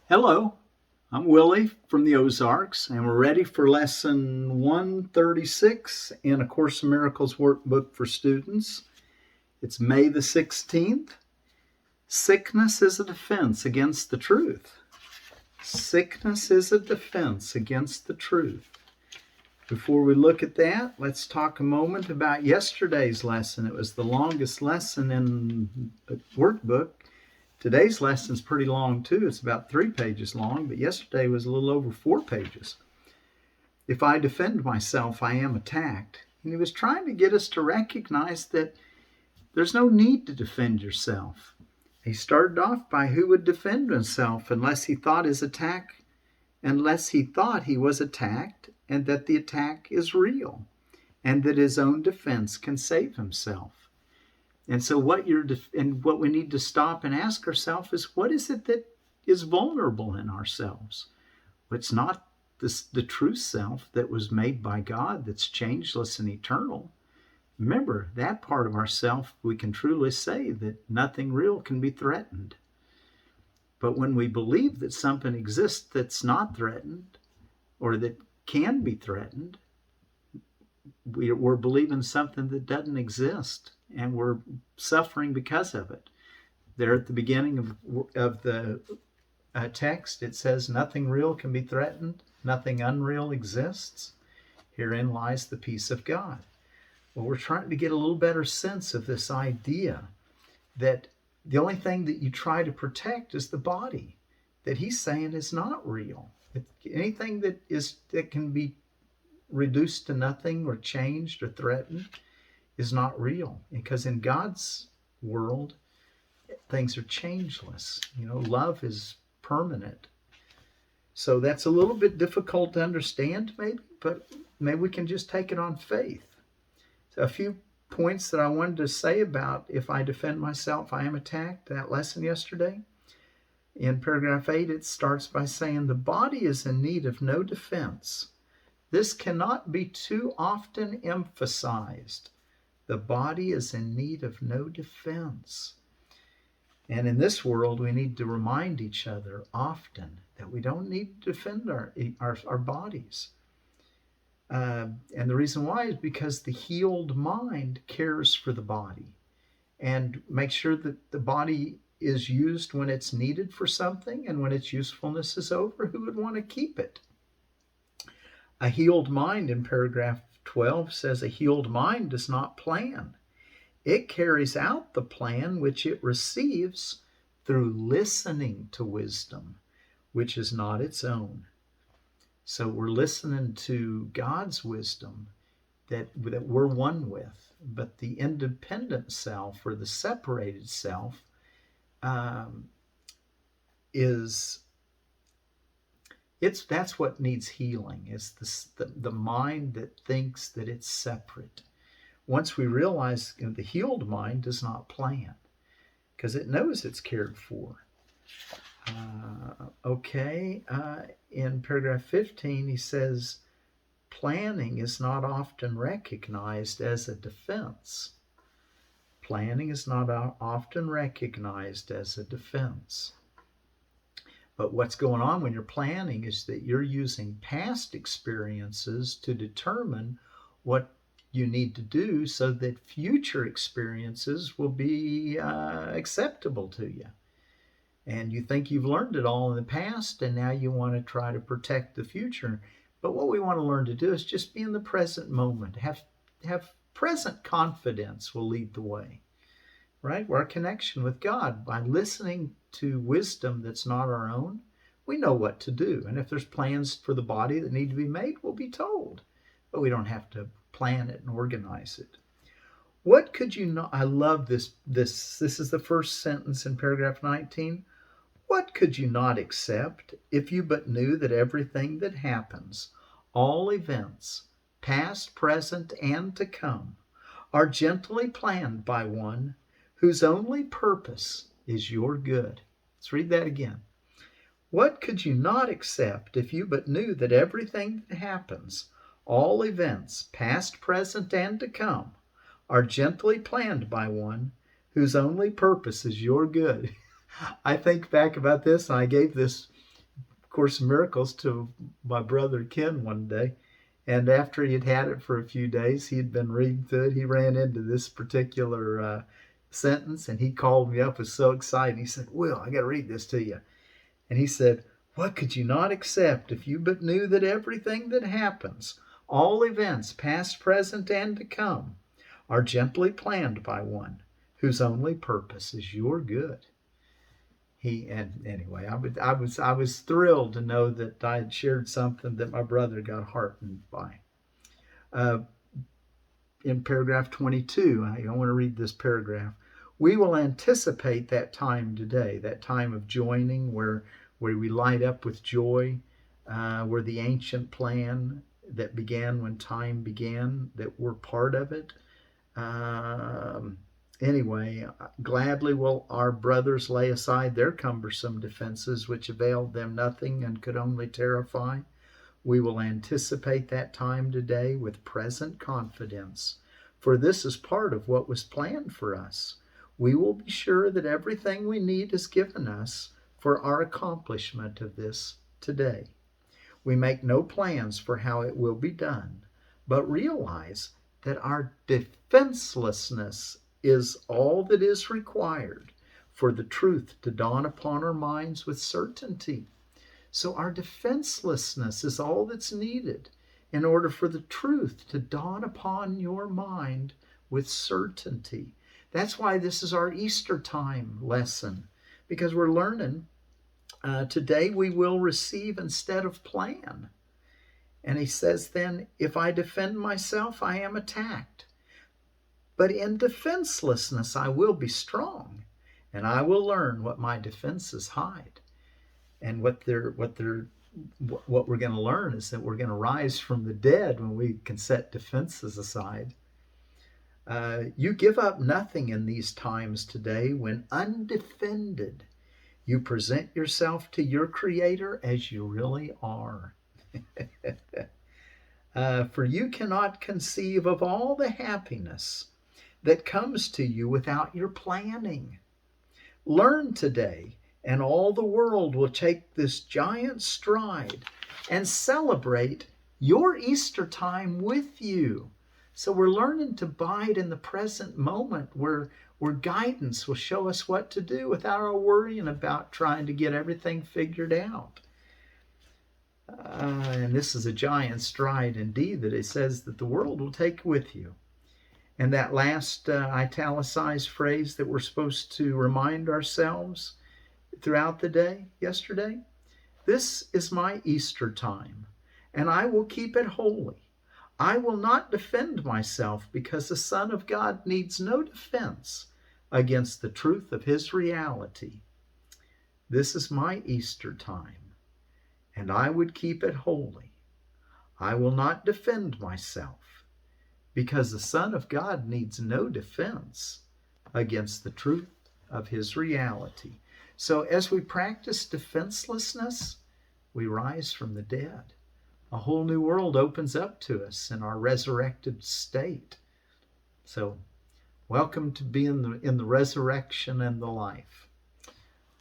Hello, I'm Willie from the Ozarks, and we're ready for lesson 136 in A Course in Miracles workbook for students. It's May the 16th. Sickness is a defense against the truth. Sickness is a defense against the truth. Before we look at that, let's talk a moment about yesterday's lesson. It was the longest lesson in the workbook. Today's lesson is pretty long too. It's about 3 pages long, but yesterday was a little over 4 pages. If I defend myself, I am attacked. And he was trying to get us to recognize that there's no need to defend yourself. He started off by who would defend himself unless he thought he was attacked, and that the attack is real, and that his own defense can save himself. And so what we need to stop and ask ourselves is, what is it that is vulnerable in ourselves? It's not the true self that was made by God, that's changeless and eternal. Remember, that part of ourself, we can truly say that nothing real can be threatened. But when we believe that something exists that's not threatened, or that can be threatened, we're believing something that doesn't exist, and we're suffering because of it. There at the beginning of the text, it says, nothing real can be threatened, nothing unreal exists. Herein lies the peace of God. Well, we're trying to get a little better sense of this idea that the only thing that you try to protect is the body, that he's saying is not real. Anything that can be reduced to nothing or changed or threatened is not real, because in God's world things are changeless. Love is permanent. So that's a little bit difficult to understand but maybe we can just take it on faith. So a few points that I wanted to say about if I defend myself, I am attacked. That lesson yesterday, in paragraph 8, it starts by saying the body is in need of no defense. This cannot be too often emphasized. The body is in need of no defense. And in this world, we need to remind each other often that we don't need to defend our bodies. And the reason why is because the healed mind cares for the body and makes sure that the body is used when it's needed for something, and when its usefulness is over, who would want to keep it? A healed mind, in paragraph 12, says a healed mind does not plan. It carries out the plan which it receives through listening to wisdom, which is not its own. So we're listening to God's wisdom that we're one with, but the independent self, or the separated self, that's what needs healing. It's the mind that thinks that it's separate. Once we realize the healed mind does not plan, because it knows it's cared for. In paragraph 15, he says, planning is not often recognized as a defense. Planning is not often recognized as a defense. But what's going on when you're planning is that you're using past experiences to determine what you need to do so that future experiences will be acceptable to you. And you think you've learned it all in the past, and now you want to try to protect the future. But what we want to learn to do is just be in the present moment. Have present confidence will lead the way. Right? Our connection with God, by listening to wisdom that's not our own, we know what to do. And if there's plans for the body that need to be made, we'll be told. But we don't have to plan it and organize it. What could you not? I love this. This is the first sentence in paragraph 19. What could you not accept if you but knew that everything that happens, all events, past, present, and to come, are gently planned by one whose only purpose is your good? Let's read that again. What could you not accept if you but knew that everything that happens, all events, past, present, and to come, are gently planned by one whose only purpose is your good? I think back about this, and I gave this Course in Miracles to my brother Ken one day. And after he had it for a few days, he had been reading through it. He ran into this particular sentence, and he called me up, was so excited. He said, "Will, I got to read this to you." And he said, "What could you not accept if you but knew that everything that happens, all events, past, present, and to come, are gently planned by one whose only purpose is your good?" Anyway, I was thrilled to know that I had shared something that my brother got heartened by. In paragraph 22, I want to read this paragraph. We will anticipate that time today, that time of joining where we light up with joy, where the ancient plan that began when time began, that we're part of it. Anyway, gladly will our brothers lay aside their cumbersome defenses, which availed them nothing and could only terrify. We will anticipate that time today with present confidence, for this is part of what was planned for us. We will be sure that everything we need is given us for our accomplishment of this today. We make no plans for how it will be done, but realize that our defenselessness is all that is required for the truth to dawn upon our minds with certainty. So our defenselessness is all that's needed in order for the truth to dawn upon your mind with certainty. That's why this is our Easter time lesson, because we're learning today we will receive instead of plan. And he says then, if I defend myself, I am attacked. But in defenselessness, I will be strong, and I will learn what my defenses hide. And what we're going to learn is that we're going to rise from the dead when we can set defenses aside. You give up nothing in these times today when undefended you present yourself to your Creator as you really are. For you cannot conceive of all the happiness that comes to you without your planning. Learn today, and all the world will take this giant stride and celebrate your Easter time with you. So we're learning to bide in the present moment where guidance will show us what to do without our worrying about trying to get everything figured out. And this is a giant stride indeed that it says that the world will take with you. And that last italicized phrase that we're supposed to remind ourselves throughout the day, yesterday, this is my Easter time, and I will keep it holy. I will not defend myself, because the Son of God needs no defense against the truth of his reality. This is my Easter time, and I would keep it holy. I will not defend myself, because the Son of God needs no defense against the truth of his reality. So as we practice defenselessness, we rise from the dead. A whole new world opens up to us in our resurrected state. So welcome to be in the resurrection and the life.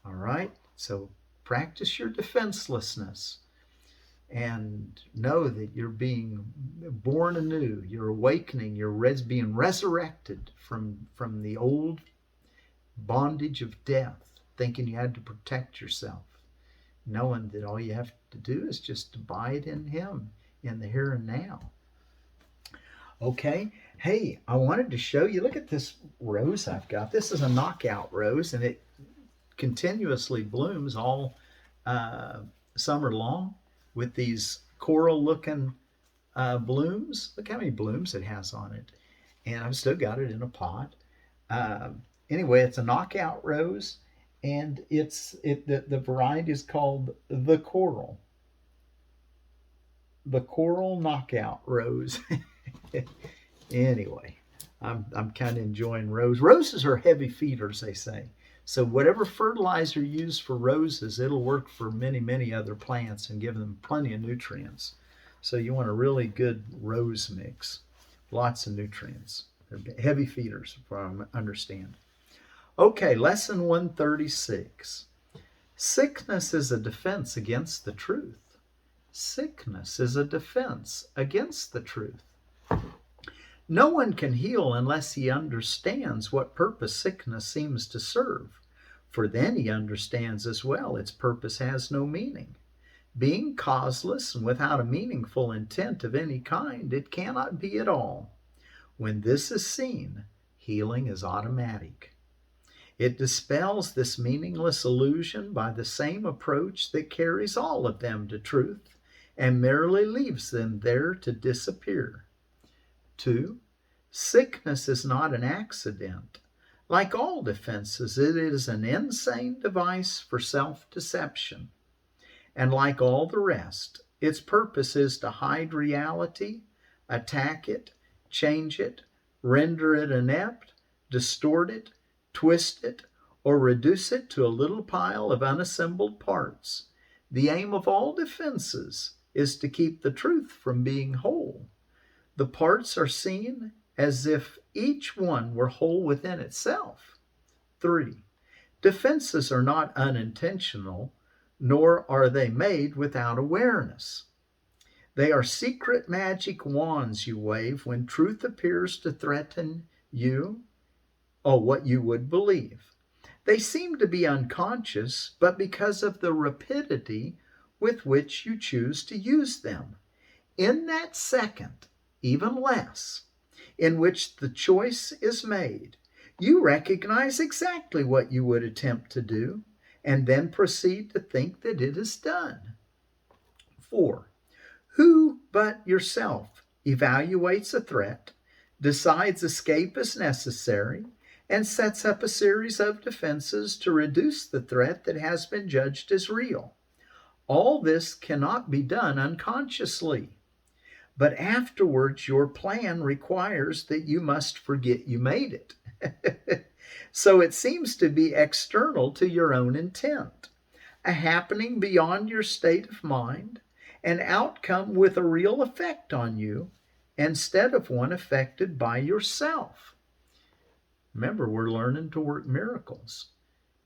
All right, so practice your defenselessness and know that you're being born anew. You're awakening. You're being resurrected from the old bondage of death, thinking you had to protect yourself, knowing that all you have to do is just abide in him in the here and now. Okay, hey, I wanted to show you, look at this rose I've got. This is a knockout rose, and it continuously blooms all summer long with these coral-looking blooms. Look how many blooms it has on it. And I've still got it in a pot. Anyway, it's a knockout rose, and the variety is called the coral. The coral knockout rose. Anyway, I'm kind of enjoying roses. Roses are heavy feeders, they say. So whatever fertilizer you use for roses, it'll work for many, many other plants and give them plenty of nutrients. So you want a really good rose mix. Lots of nutrients. They're heavy feeders, from what I understand. Okay, lesson 136. Sickness is a defense against the truth. Sickness is a defense against the truth. No one can heal unless he understands what purpose sickness seems to serve, for then he understands as well its purpose has no meaning. Being causeless and without a meaningful intent of any kind, it cannot be at all. When this is seen, healing is automatic. It dispels this meaningless illusion by the same approach that carries all of them to truth and merely leaves them there to disappear. 2. Sickness is not an accident. Like all defenses, it is an insane device for self-deception. And like all the rest, its purpose is to hide reality, attack it, change it, render it inept, distort it, twist it, or reduce it to a little pile of unassembled parts. The aim of all defenses is to keep the truth from being whole. The parts are seen as if each one were whole within itself. 3. Defenses are not unintentional, nor are they made without awareness. They are secret magic wands you wave when truth appears to threaten you or what you would believe. They seem to be unconscious, but because of the rapidity with which you choose to use them. In that second, even less, in which the choice is made, you recognize exactly what you would attempt to do, and then proceed to think that it is done. 4. Who but yourself evaluates a threat, decides escape is necessary, and sets up a series of defenses to reduce the threat that has been judged as real? All this cannot be done unconsciously. But afterwards, your plan requires that you must forget you made it. So it seems to be external to your own intent, a happening beyond your state of mind, an outcome with a real effect on you, instead of one affected by yourself. Remember, we're learning to work miracles,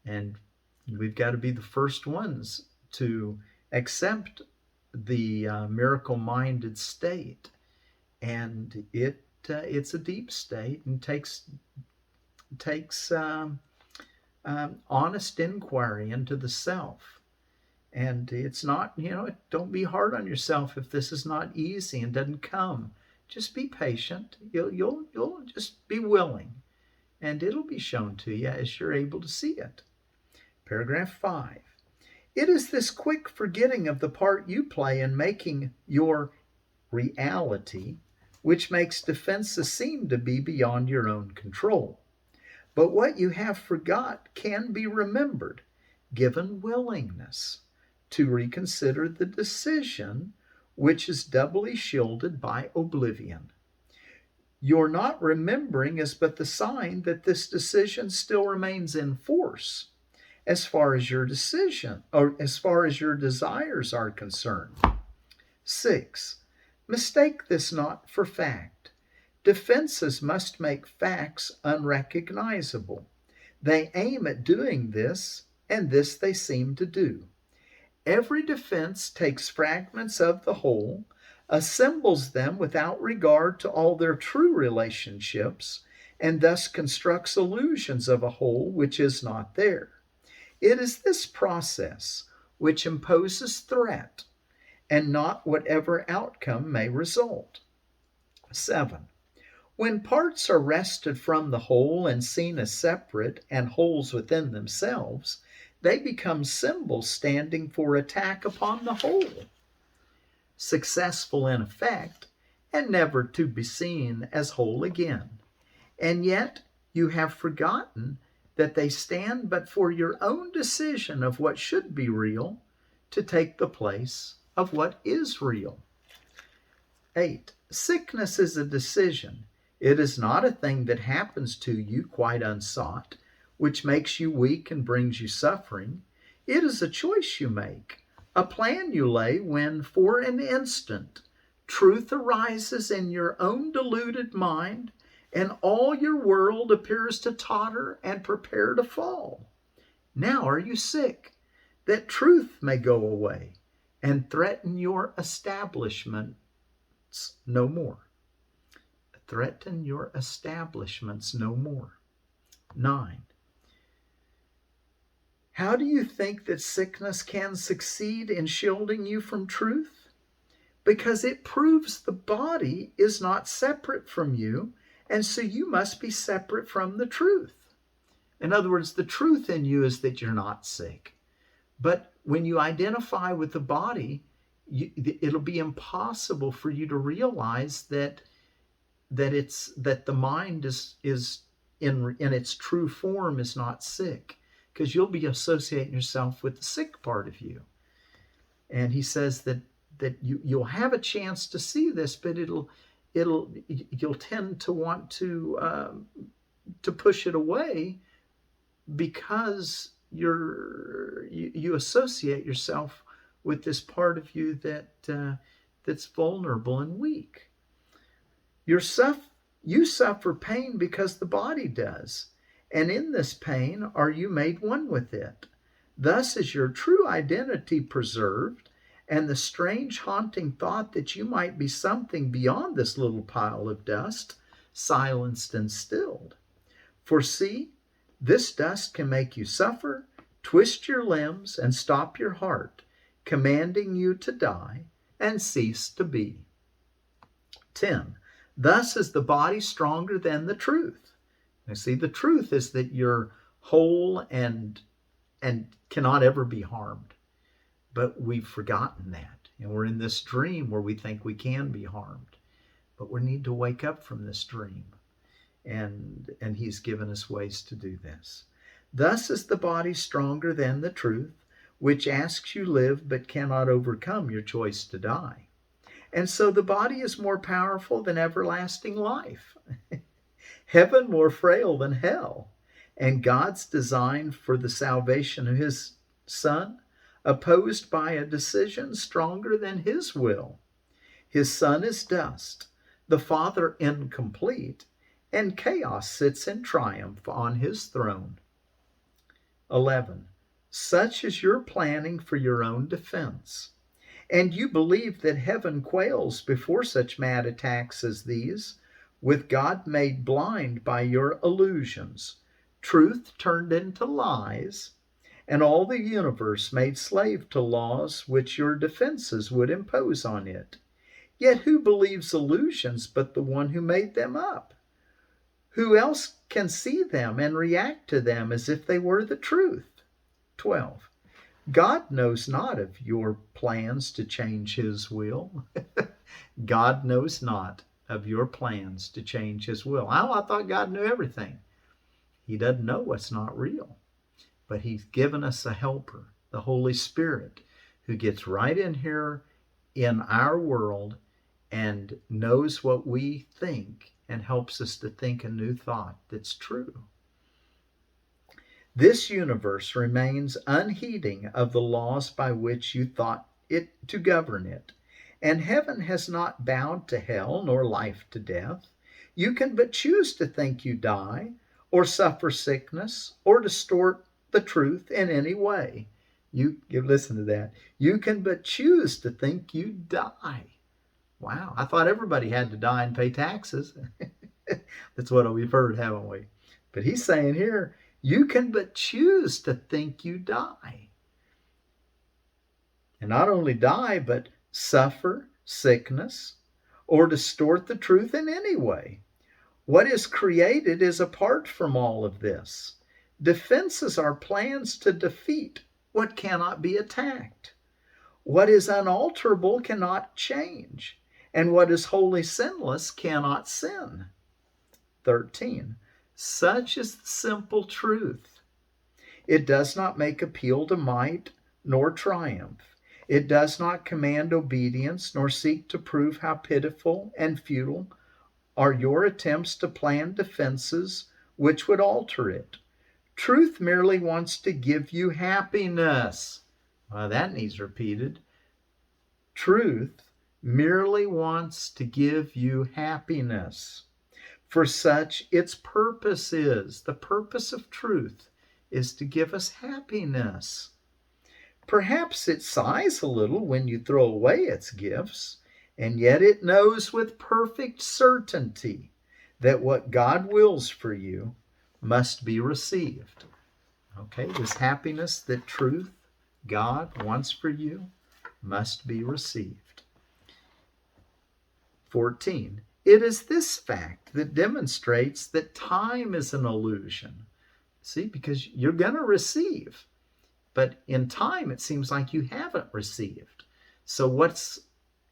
and we've got to be the first ones to accept the miracle-minded state. And it's a deep state and takes honest inquiry into the self. And it's not, don't be hard on yourself if this is not easy and doesn't come. Just be patient. You'll just be willing, and it'll be shown to you as you're able to see it. Paragraph 5. It is this quick forgetting of the part you play in making your reality which makes defenses seem to be beyond your own control. But what you have forgot can be remembered, given willingness to reconsider the decision, which is doubly shielded by oblivion. Your not remembering is but the sign that this decision still remains in force as far as your decision, or as far as your desires are concerned. 6. Mistake this not for fact. Defenses must make facts unrecognizable. They aim at doing this, and this they seem to do. Every defense takes fragments of the whole, assembles them without regard to all their true relationships, and thus constructs illusions of a whole which is not there. It is this process which imposes threat, and not whatever outcome may result. 7. When parts are wrested from the whole and seen as separate and wholes within themselves, they become symbols standing for attack upon the whole, successful in effect, and never to be seen as whole again. And yet you have forgotten that they stand but for your own decision of what should be real to take the place of what is real. 8. Sickness is a decision. It is not a thing that happens to you quite unsought, which makes you weak and brings you suffering. It is a choice you make, a plan you lay when, for an instant, truth arises in your own deluded mind, and all your world appears to totter and prepare to fall. Now are you sick? that truth may go away and threaten your establishments no more. Threaten your establishments no more. 9. How do you think that sickness can succeed in shielding you from truth? Because it proves the body is not separate from you, and so you must be separate from the truth. In other words, the truth in you is that you're not sick. But when you identify with the body, it'll be impossible for you to realize that the mind is in its true form is not sick, because you'll be associating yourself with the sick part of you. And he says that you'll have a chance to see this, but you'll tend to want to push it away because you associate yourself with this part of you that's vulnerable and weak. You suffer pain because the body does, and in this pain are you made one with it. Thus is your true identity preserved, and the strange haunting thought that you might be something beyond this little pile of dust silenced and stilled. For see, this dust can make you suffer, twist your limbs, and stop your heart, commanding you to die and cease to be. 10. Thus is the body stronger than the truth. Now see, the truth is that you're whole and cannot ever be harmed. But we've forgotten that. And we're in this dream where we think we can be harmed. But we need to wake up from this dream. And he's given us ways to do this. Thus is the body stronger than the truth, which asks you live but cannot overcome your choice to die. And so the body is more powerful than everlasting life. Heaven more frail than hell. And God's design for the salvation of his Son, opposed by a decision stronger than his will. His Son is dust, the Father incomplete, and chaos sits in triumph on his throne. 11. Such is your planning for your own defense. And you believe that heaven quails before such mad attacks as these, with God made blind by your illusions, truth turned into lies, and all the universe made slave to laws which your defenses would impose on it. Yet who believes illusions but the one who made them up? Who else can see them and react to them as if they were the truth? 12. God knows not of your plans to change his will. God knows not of your plans to change his will. I thought God knew everything. He doesn't know what's not real. But he's given us a helper, the Holy Spirit, who gets right in here in our world and knows what we think and helps us to think a new thought that's true. This universe remains unheeding of the laws by which you thought it to govern it, and heaven has not bowed to hell nor life to death. You can but choose to think you die, or suffer sickness, or distort the truth in any way. You listen to that. You can but choose to think you die. Wow, I thought everybody had to die and pay taxes. That's what we've heard, haven't we? But he's saying here, you can but choose to think you die. And not only die, but suffer sickness or distort the truth in any way. What is created is apart from all of this. Defenses are plans to defeat what cannot be attacked. What is unalterable cannot change, and what is wholly sinless cannot sin. 13. Such is the simple truth. It does not make appeal to might nor triumph. It does not command obedience nor seek to prove how pitiful and futile are your attempts to plan defenses which would alter it. Truth merely wants to give you happiness. Well, that needs repeated. Truth merely wants to give you happiness. For such its purpose is. The purpose of truth is to give us happiness. Perhaps it sighs a little when you throw away its gifts, and yet it knows with perfect certainty that what God wills for you must be received. Okay, this happiness that truth, God wants for you, must be received. 14. It is this fact that demonstrates that time is an illusion. See, because you're going to receive, but in time it seems like you haven't received. So what's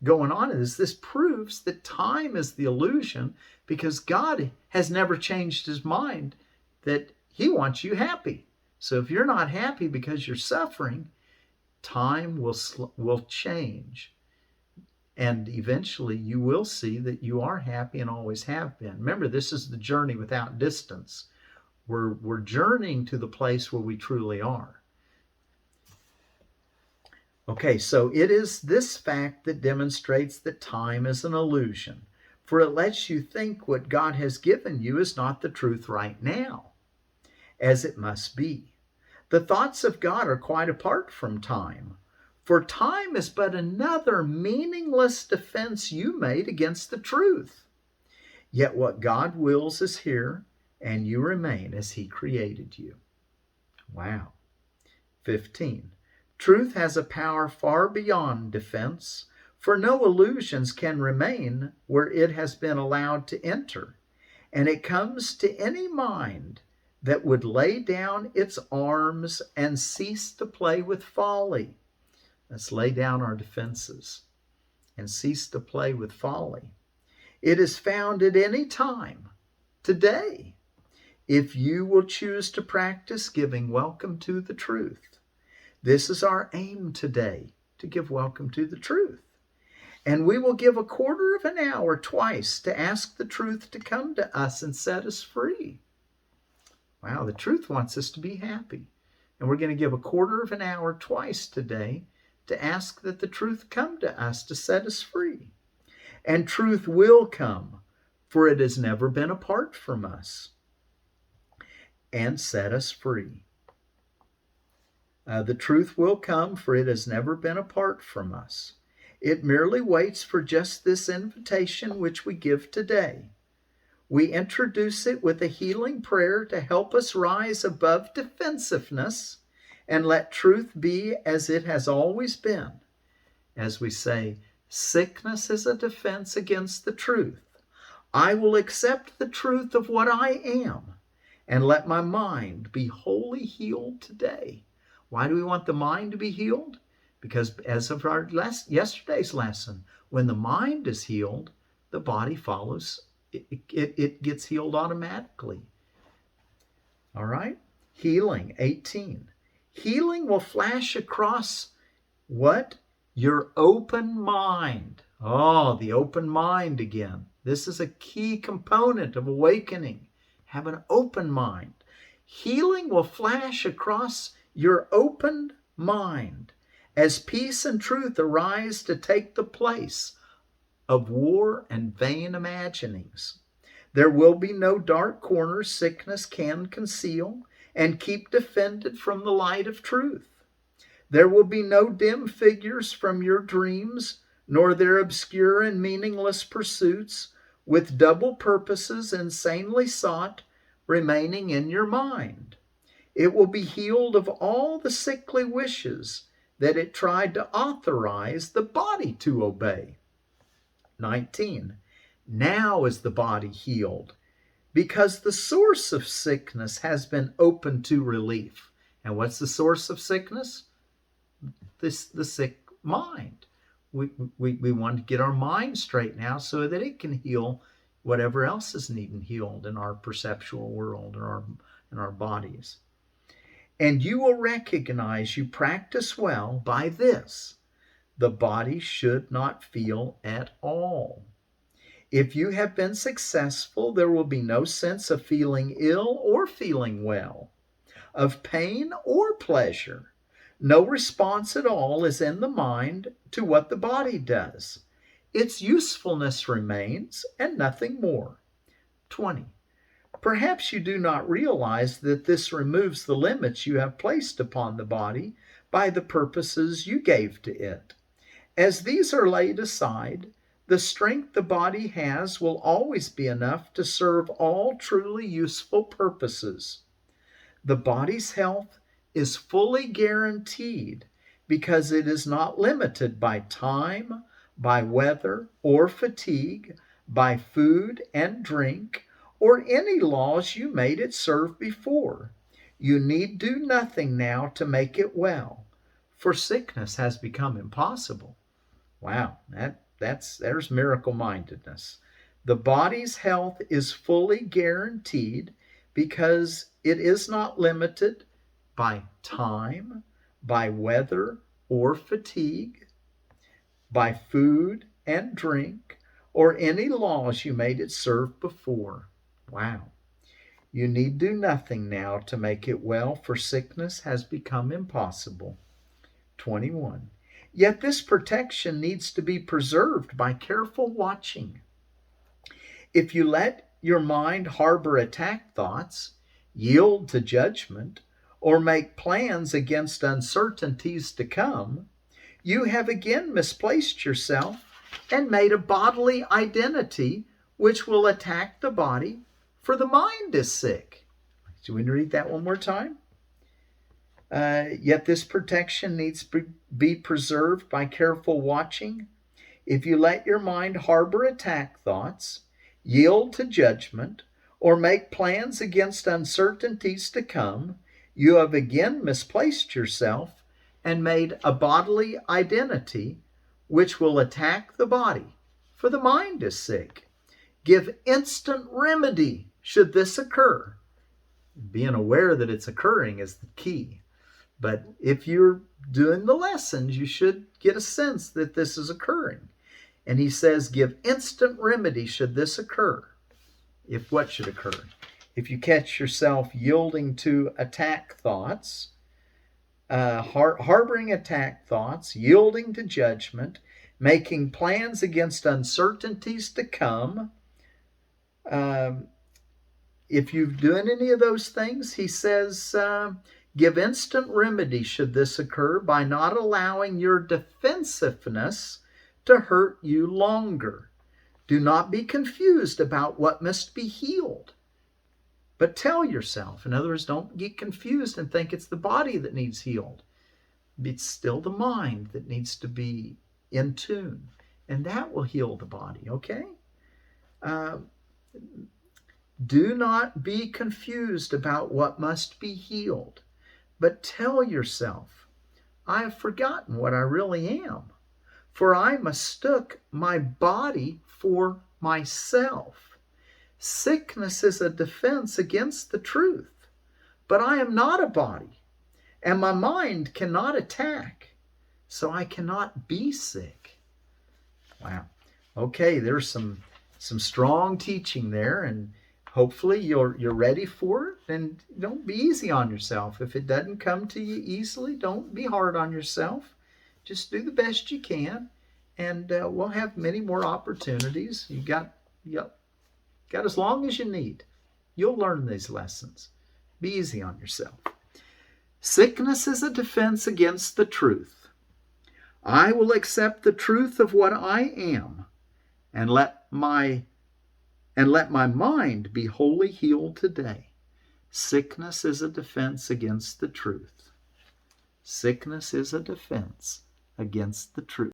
going on is this proves that time is the illusion, because God has never changed his mind that he wants you happy. So if you're not happy because you're suffering, time will change. And eventually you will see that you are happy and always have been. Remember, this is the journey without distance. We're journeying to the place where we truly are. Okay, so it is this fact that demonstrates that time is an illusion, for it lets you think what God has given you is not the truth right now, as it must be. The thoughts of God are quite apart from time, for time is but another meaningless defense you made against the truth. Yet what God wills is here, and you remain as he created you. Wow. 15. Truth has a power far beyond defense, for no illusions can remain where it has been allowed to enter, and it comes to any mind that would lay down its arms and cease to play with folly. Let's lay down our defenses and cease to play with folly. It is found at any time, today, if you will choose to practice giving welcome to the truth. This is our aim today, to give welcome to the truth. And we will give a quarter of an hour twice to ask the truth to come to us and set us free. Wow, the truth wants us to be happy. And we're going to give a quarter of an hour twice today to ask that the truth come to us to set us free. And truth will come, for it has never been apart from us, and set us free. The truth will come, for it has never been apart from us. It merely waits for just this invitation which we give today. We introduce it with a healing prayer to help us rise above defensiveness and let truth be as it has always been. As we say, sickness is a defense against the truth. I will accept the truth of what I am and let my mind be wholly healed today. Why do we want the mind to be healed? Because as of our yesterday's lesson, when the mind is healed, the body follows. It gets healed automatically. All right? Healing, 18. Healing will flash across what? Your open mind. Oh, the open mind again. This is a key component of awakening. Have an open mind. Healing will flash across your open mind as peace and truth arise to take the place of war and vain imaginings. There will be no dark corners sickness can conceal and keep defended from the light of truth. There will be no dim figures from your dreams, nor their obscure and meaningless pursuits with double purposes insanely sought remaining in your mind. It will be healed of all the sickly wishes that it tried to authorize the body to obey. 19. Now is the body healed, because the source of sickness has been open to relief. And what's the source of sickness? The sick mind. We want to get our mind straight now so that it can heal whatever else is needing healed in our perceptual world or in our bodies. And you will recognize you practice well by this. The body should not feel at all. If you have been successful, there will be no sense of feeling ill or feeling well, of pain or pleasure. No response at all is in the mind to what the body does. Its usefulness remains and nothing more. 20. Perhaps you do not realize that this removes the limits you have placed upon the body by the purposes you gave to it. As these are laid aside, the strength the body has will always be enough to serve all truly useful purposes. The body's health is fully guaranteed because it is not limited by time, by weather or fatigue, by food and drink, or any laws you made it serve before. You need do nothing now to make it well, for sickness has become impossible. Wow, there's miracle mindedness. The body's health is fully guaranteed because it is not limited by time, by weather or fatigue, by food and drink, or any laws you made it serve before. Wow. You need do nothing now to make it well, for sickness has become impossible. 21. Yet this protection needs to be preserved by careful watching. If you let your mind harbor attack thoughts, yield to judgment, or make plans against uncertainties to come, you have again misplaced yourself and made a bodily identity which will attack the body, for the mind is sick. Should we read that one more time? Yet this protection needs to be preserved by careful watching. If you let your mind harbor attack thoughts, yield to judgment, or make plans against uncertainties to come, you have again misplaced yourself and made a bodily identity which will attack the body, for the mind is sick. Give instant remedy should this occur. Being aware that it's occurring is the key. But if you're doing the lessons, you should get a sense that this is occurring. And he says, give instant remedy should this occur. If what should occur? If you catch yourself yielding to attack thoughts, harboring attack thoughts, yielding to judgment, making plans against uncertainties to come, if you're doing any of those things, he says, give instant remedy should this occur by not allowing your defensiveness to hurt you longer. Do not be confused about what must be healed, but tell yourself. In other words, don't get confused and think it's the body that needs healed. It's still the mind that needs to be in tune, and that will heal the body, okay? Do not be confused about what must be healed, but tell yourself, I have forgotten what I really am, for I mistook my body for myself. Sickness is a defense against the truth, but I am not a body, and my mind cannot attack, so I cannot be sick. Wow. Okay, there's some strong teaching there, and hopefully you're ready for it. And don't be easy on yourself. If it doesn't come to you easily, don't be hard on yourself. Just do the best you can, and we'll have many more opportunities. You got as long as you need. You'll learn these lessons. Be easy on yourself. Sickness is a defense against the truth. I will accept the truth of what I am, and let my mind be wholly healed today. Sickness is a defense against the truth. Sickness is a defense against the truth.